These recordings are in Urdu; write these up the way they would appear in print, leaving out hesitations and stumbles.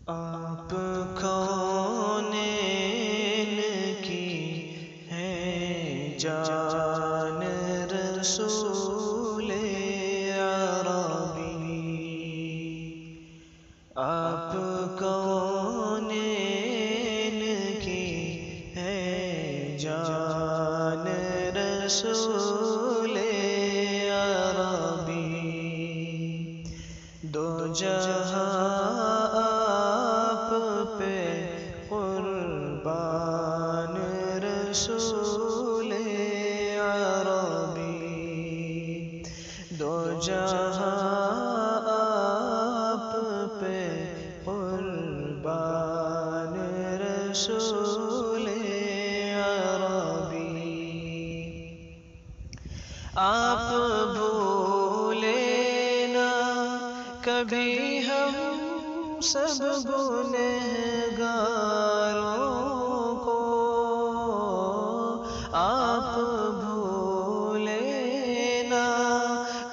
آپ کونین کی ہیں جان رسول عربی، آپ کونین کی ہیں جان رسول عربی، دو جہاں آپ پہ قربان رسول عربی، دو جہاں آپ پہ قربان رسول عربی، آپ بھولے نہ کبھی ہم سب گنہگاروں کو، آپ بھولے نہ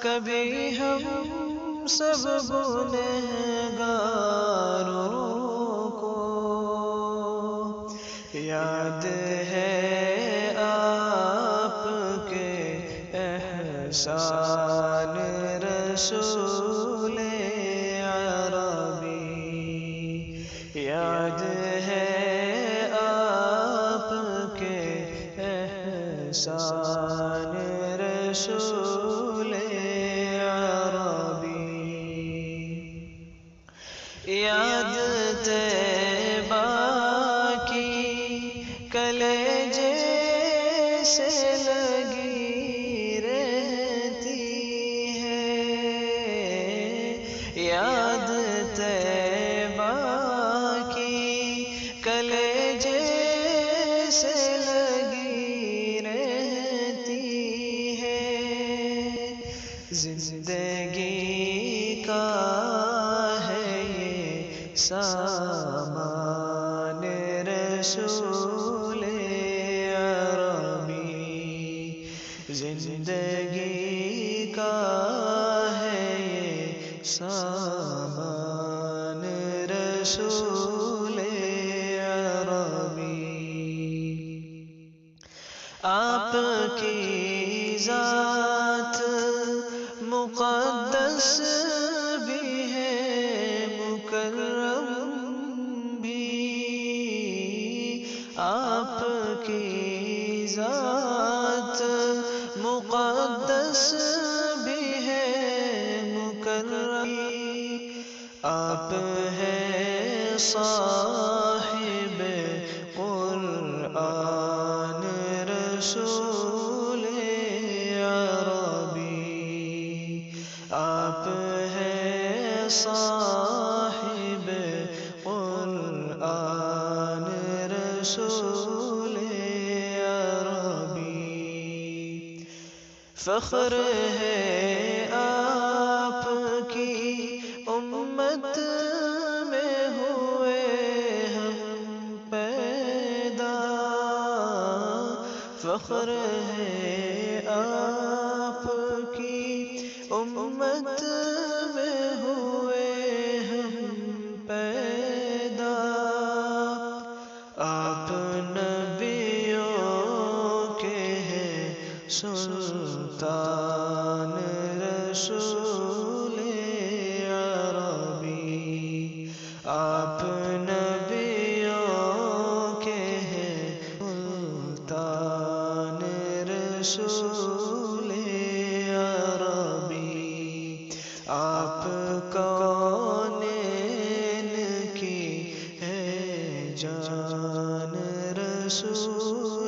کبھی ہم سب گنہگاروں کو، یاد ہے آپ کے احسان رسول عربی، یاد ہے آپ کے احسان رسول عربی، یاد طیبہ کی کلیجے سے لگی رہتی ہے، یاد طیبہ کی کلیجے سے لگی رہتی ہے، زندگی کا ہے یہ سامان رسول عربی، زندگی کا ہے یہ سامان رسول عربی، آپ کی ذات مقدس بھی ہے مکرم بھی، آپ کی ذات مقدس بھی ہے مکرم بھی، آپ ہیں صاحب قرآن رسول عربی، آپ ہیں صاحب قرآن رسول عربی، فخر ہے آپ کی امت میں ہوئے ہم پیدا، فخر ہے آپ کی امت میں ہوئے ہم پیدا، آپ نبیوں کے ہیں سلطان رسول عربی، آپ نبیوں کے ہیں سلطان رسول عربی، آپ کونین کی ہیں جان رسول